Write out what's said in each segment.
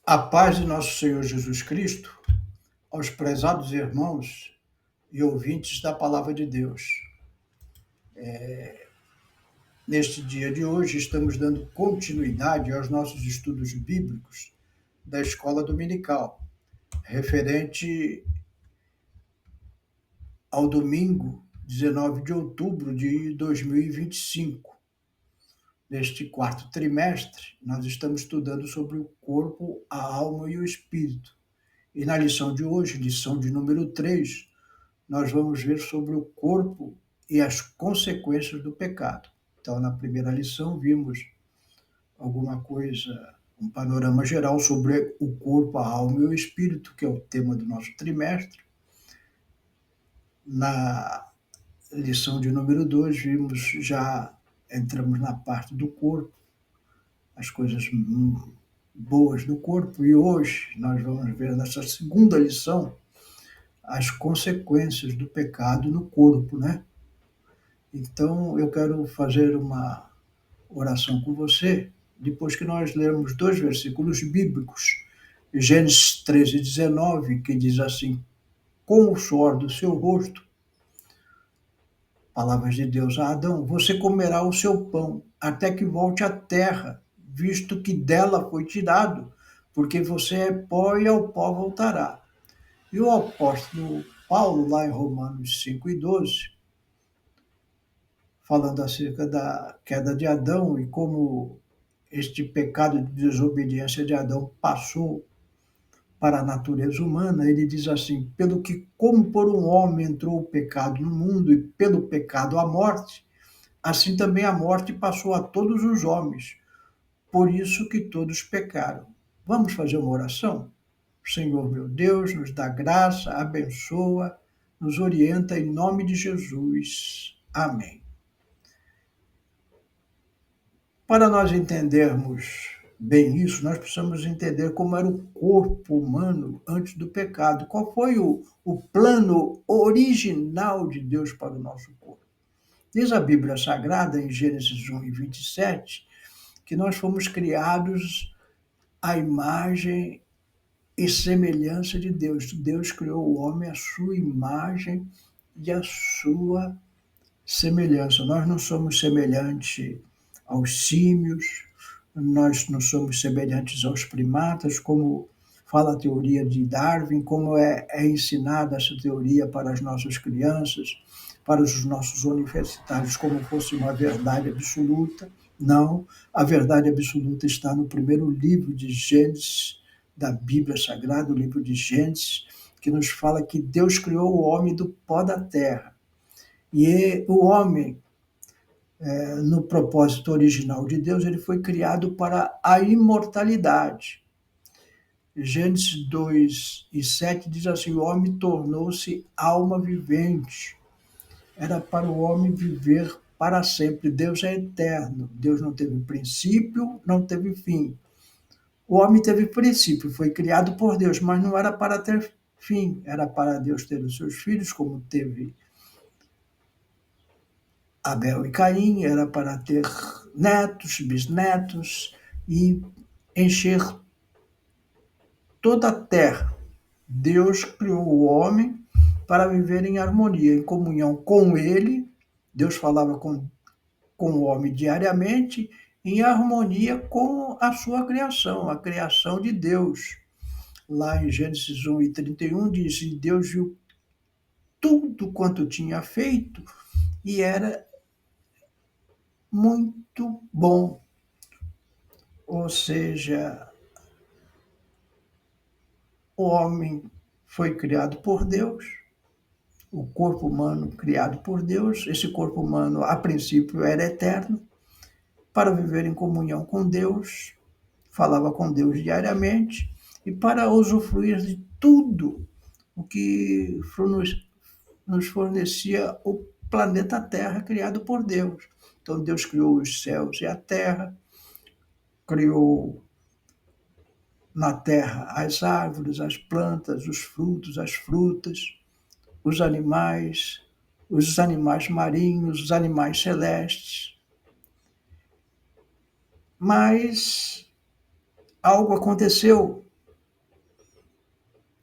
A paz de nosso Senhor Jesus Cristo, aos prezados irmãos e ouvintes da Palavra de Deus. Neste dia de hoje, estamos dando continuidade aos nossos estudos bíblicos da Escola Dominical, referente ao domingo 19 de outubro de 2025. Neste quarto trimestre, nós estamos estudando sobre o corpo, a alma e o espírito. E na lição de hoje, lição de número 3, nós vamos ver sobre o corpo e as consequências do pecado. Então, na primeira lição, vimos alguma coisa, um panorama geral sobre o corpo, a alma e o espírito, que é o tema do nosso trimestre. Na lição de número 2, entramos na parte do corpo, as coisas boas do corpo, e hoje nós vamos ver nessa segunda lição as consequências do pecado no corpo, né? Então, eu quero fazer uma oração com você, depois que nós lermos 2 versículos bíblicos, Gênesis 13:19, que diz assim: com o suor do seu rosto, palavras de Deus a Adão, você comerá o seu pão, até que volte à terra, visto que dela foi tirado, porque você é pó e ao pó voltará. E o apóstolo Paulo, lá em Romanos 5:12, falando acerca da queda de Adão e como este pecado de desobediência de Adão passou para a natureza humana, ele diz assim: pelo que, como por um homem entrou o pecado no mundo e pelo pecado a morte, assim também a morte passou a todos os homens, por isso que todos pecaram. Vamos fazer uma oração? Senhor meu Deus, nos dá graça, abençoa, nos orienta em nome de Jesus. Amém. Para nós entendermos bem isso, nós precisamos entender como era o corpo humano antes do pecado. Qual foi o plano original de Deus para o nosso corpo? Diz a Bíblia Sagrada, em Gênesis 1:27, que nós fomos criados à imagem e semelhança de Deus. Deus criou o homem à sua imagem e à sua semelhança. Nós não somos semelhantes aos símios, nós não somos semelhantes aos primatas, como fala a teoria de Darwin, como é ensinada essa teoria para as nossas crianças, para os nossos universitários, como fosse uma verdade absoluta. Não, a verdade absoluta está no primeiro livro de Gênesis, da Bíblia Sagrada, o livro de Gênesis, que nos fala que Deus criou o homem do pó da terra. E o homem, no propósito original de Deus, ele foi criado para a imortalidade. Gênesis 2:7 diz assim: o homem tornou-se alma vivente. Era para o homem viver para sempre. Deus é eterno. Deus não teve princípio, não teve fim. O homem teve princípio, foi criado por Deus, mas não era para ter fim. Era para Deus ter os seus filhos, como teve Abel e Caim, era para ter netos, bisnetos e encher toda a terra. Deus criou o homem para viver em harmonia, em comunhão com ele. Deus falava com o homem diariamente, em harmonia com a sua criação, a criação de Deus. Lá em Gênesis 1:31 diz: e Deus viu tudo quanto tinha feito e era muito bom. Ou seja, o homem foi criado por Deus, o corpo humano criado por Deus. Esse corpo humano, a princípio, era eterno, para viver em comunhão com Deus, falava com Deus diariamente, e para usufruir de tudo o que nos fornecia o planeta Terra criado por Deus. Então Deus criou os céus e a terra, criou na terra as árvores, as plantas, os frutos, as frutas, os animais marinhos, os animais celestes. Mas algo aconteceu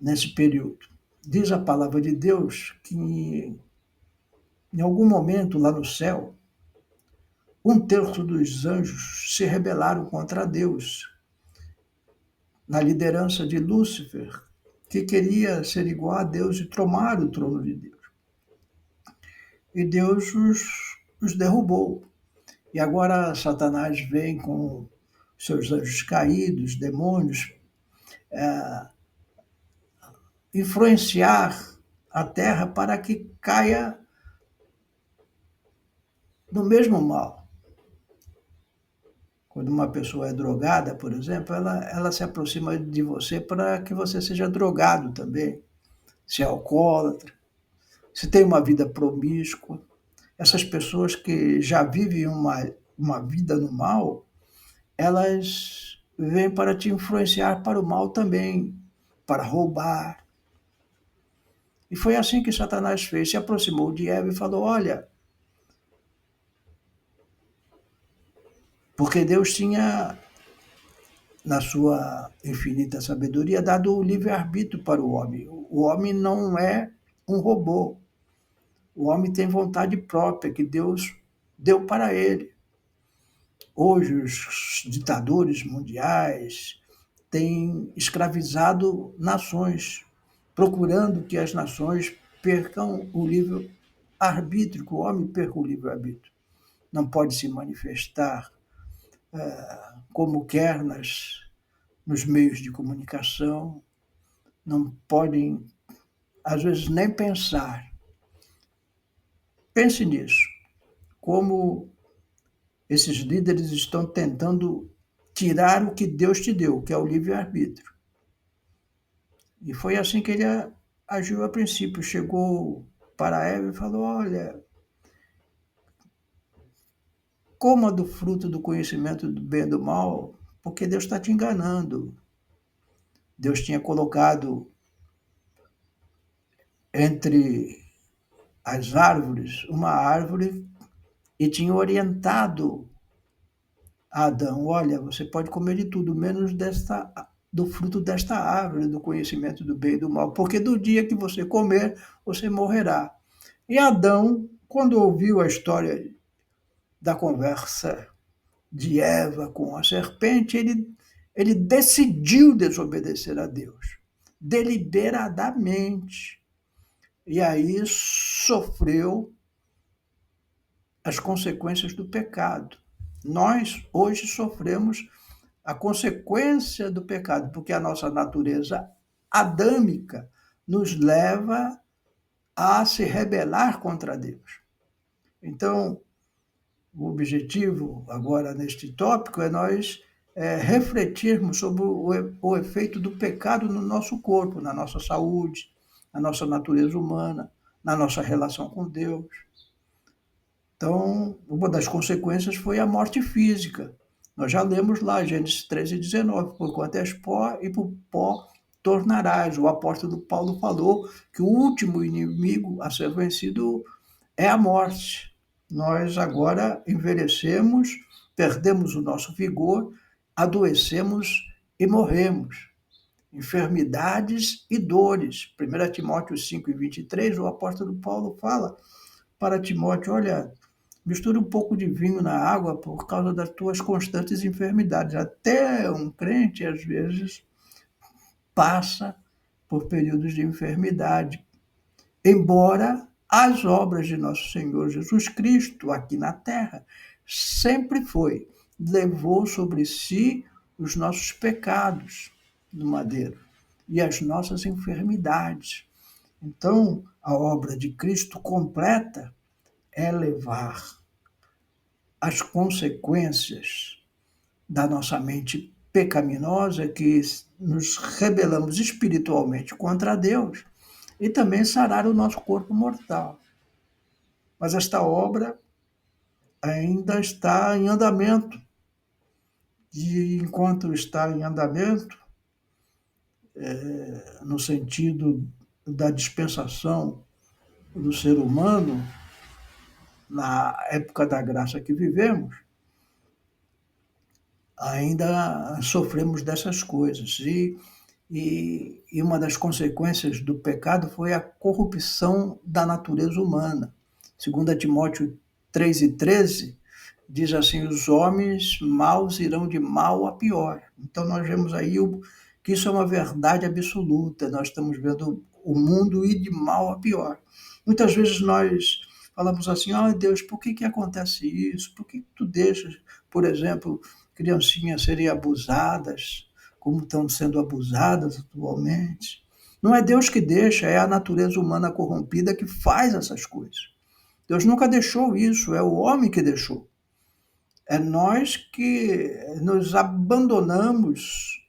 nesse período. Diz a palavra de Deus que, em algum momento lá no céu, um terço dos anjos se rebelaram contra Deus, na liderança de Lúcifer, que queria ser igual a Deus e tomar o trono de Deus. E Deus os derrubou. E agora Satanás vem com seus anjos caídos, demônios, influenciar a terra para que caia no mesmo mal. Quando uma pessoa é drogada, por exemplo, ela se aproxima de você para que você seja drogado também. Se é alcoólatra, se tem uma vida promíscua. Essas pessoas que já vivem uma vida no mal, elas vêm para te influenciar para o mal também, para roubar. E foi assim que Satanás fez, se aproximou de Eva e falou: olha, porque Deus tinha, na sua infinita sabedoria, dado o livre-arbítrio para o homem. O homem não é um robô. O homem tem vontade própria que Deus deu para ele. Hoje, os ditadores mundiais têm escravizado nações, procurando que as nações percam o livre-arbítrio, que o homem perca o livre-arbítrio. Não pode se manifestar como quer nos meios de comunicação, não podem, às vezes, nem pensar. Pense nisso, como esses líderes estão tentando tirar o que Deus te deu, que é o livre-arbítrio. E foi assim que ele agiu a princípio. Chegou para Eva e falou: olha, coma do fruto do conhecimento do bem e do mal, porque Deus está te enganando. Deus tinha colocado entre as árvores uma árvore e tinha orientado a Adão: olha, você pode comer de tudo, menos do fruto desta árvore, do conhecimento do bem e do mal, porque do dia que você comer, você morrerá. E Adão, quando ouviu a história da conversa de Eva com a serpente, ele decidiu desobedecer a Deus, deliberadamente. E aí sofreu as consequências do pecado. Nós, hoje, sofremos a consequência do pecado, porque a nossa natureza adâmica nos leva a se rebelar contra Deus. Então, o objetivo agora neste tópico é nós refletirmos sobre o efeito do pecado no nosso corpo, na nossa saúde, na nossa natureza humana, na nossa relação com Deus. Então, uma das consequências foi a morte física. Nós já lemos lá, Gênesis 13:19, porquanto és pó e por pó tornarás. O apóstolo Paulo falou que o último inimigo a ser vencido é a morte. Nós agora envelhecemos, perdemos o nosso vigor, adoecemos e morremos. Enfermidades e dores. 1 Timóteo 5:23, o apóstolo Paulo fala para Timóteo: olha, mistura um pouco de vinho na água por causa das tuas constantes enfermidades. Até um crente, às vezes, passa por períodos de enfermidade, embora as obras de nosso Senhor Jesus Cristo aqui na terra sempre levou sobre si os nossos pecados no madeiro e as nossas enfermidades. Então, a obra de Cristo completa é levar as consequências da nossa mente pecaminosa, que nos rebelamos espiritualmente contra Deus, e também sarar o nosso corpo mortal. Mas esta obra ainda está em andamento, e enquanto está em andamento, no sentido da dispensação do ser humano, na época da graça que vivemos, ainda sofremos dessas coisas. e uma das consequências do pecado foi a corrupção da natureza humana. 2 Timóteo 3:13 diz assim: os homens maus irão de mal a pior. Então nós vemos aí que isso é uma verdade absoluta. Nós estamos vendo o mundo ir de mal a pior. Muitas vezes nós falamos assim: oh Deus, por que acontece isso? Por que tu deixas, por exemplo, criancinhas serem abusadas, como estão sendo abusadas atualmente? Não é Deus que deixa, é a natureza humana corrompida que faz essas coisas. Deus nunca deixou isso, é o homem que deixou. É nós que nos abandonamos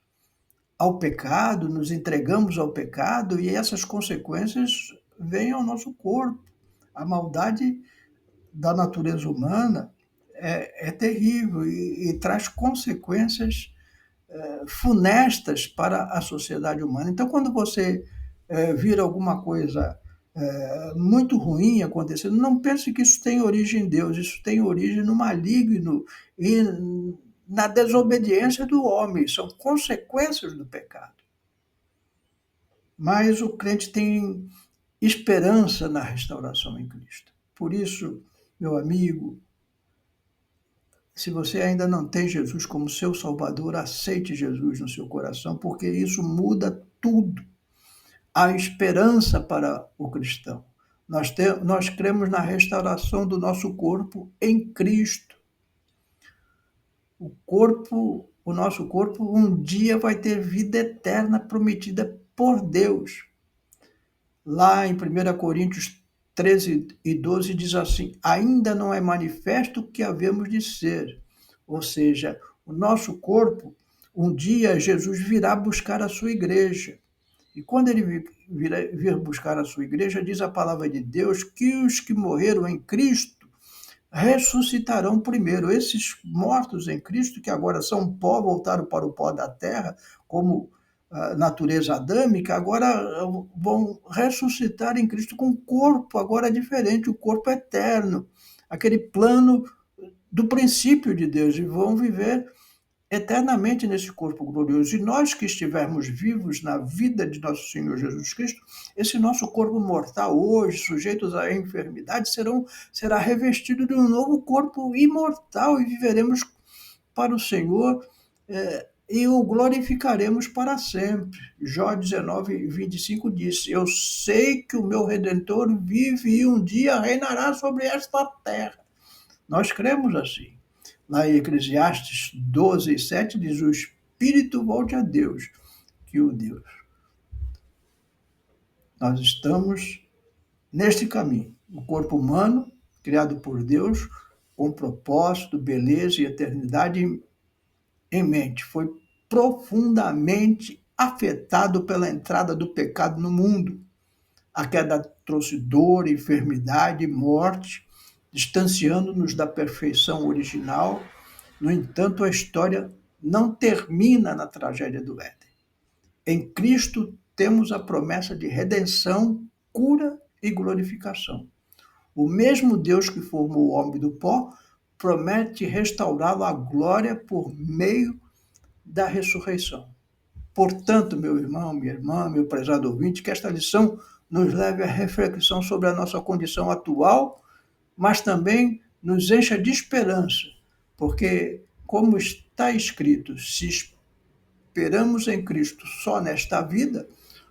ao pecado, nos entregamos ao pecado e essas consequências vêm ao nosso corpo. A maldade da natureza humana é terrível e traz consequências funestas para a sociedade humana. Então, quando você vira alguma coisa muito ruim acontecendo, não pense que isso tem origem em Deus, isso tem origem no maligno e na desobediência do homem, são consequências do pecado. Mas o crente tem esperança na restauração em Cristo. Por isso, meu amigo, se você ainda não tem Jesus como seu Salvador, aceite Jesus no seu coração, porque isso muda tudo. Há esperança para o cristão. Nós cremos na restauração do nosso corpo em Cristo. O nosso corpo um dia vai ter vida eterna prometida por Deus. Lá em 1 Coríntios 13:12 diz assim: ainda não é manifesto o que havemos de ser. Ou seja, o nosso corpo, um dia Jesus virá buscar a sua igreja. E quando ele vir buscar a sua igreja, diz a palavra de Deus que os que morreram em Cristo ressuscitarão primeiro. Esses mortos em Cristo, que agora são pó, voltaram para o pó da terra, como a natureza adâmica, agora vão ressuscitar em Cristo com um corpo agora diferente, o corpo eterno, aquele plano do princípio de Deus, e vão viver eternamente nesse corpo glorioso. E nós que estivermos vivos na vida de nosso Senhor Jesus Cristo, esse nosso corpo mortal hoje, sujeitos à enfermidade, será revestido de um novo corpo imortal e viveremos para o Senhor e o glorificaremos para sempre. Jó 19:25 diz: eu sei que o meu Redentor vive e um dia reinará sobre esta terra. Nós cremos assim. Lá em Eclesiastes 12:7 diz: o espírito volte a Deus, que o Deus. Nós estamos neste caminho. O corpo humano, criado por Deus, com propósito, beleza e eternidade em mente, foi profundamente afetado pela entrada do pecado no mundo. A queda trouxe dor, enfermidade, morte, distanciando-nos da perfeição original. No entanto, a história não termina na tragédia do Éden. Em Cristo temos a promessa de redenção, cura e glorificação. O mesmo Deus que formou o homem do pó promete restaurá-lo à glória por meio da ressurreição. Portanto, meu irmão, minha irmã, meu prezado ouvinte, que esta lição nos leve à reflexão sobre a nossa condição atual, mas também nos encha de esperança, porque, como está escrito, se esperamos em Cristo só nesta vida,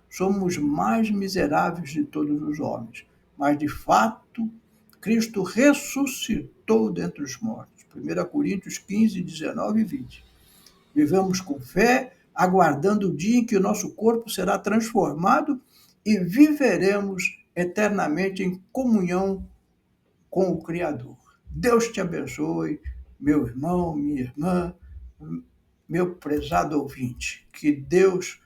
somos mais miseráveis de todos os homens. Mas, de fato, Cristo ressuscitou dentre os mortos. 1 Coríntios 15, 19 e 20. Vivamos com fé, aguardando o dia em que o nosso corpo será transformado e viveremos eternamente em comunhão com o Criador. Deus te abençoe, meu irmão, minha irmã, meu prezado ouvinte. Que Deus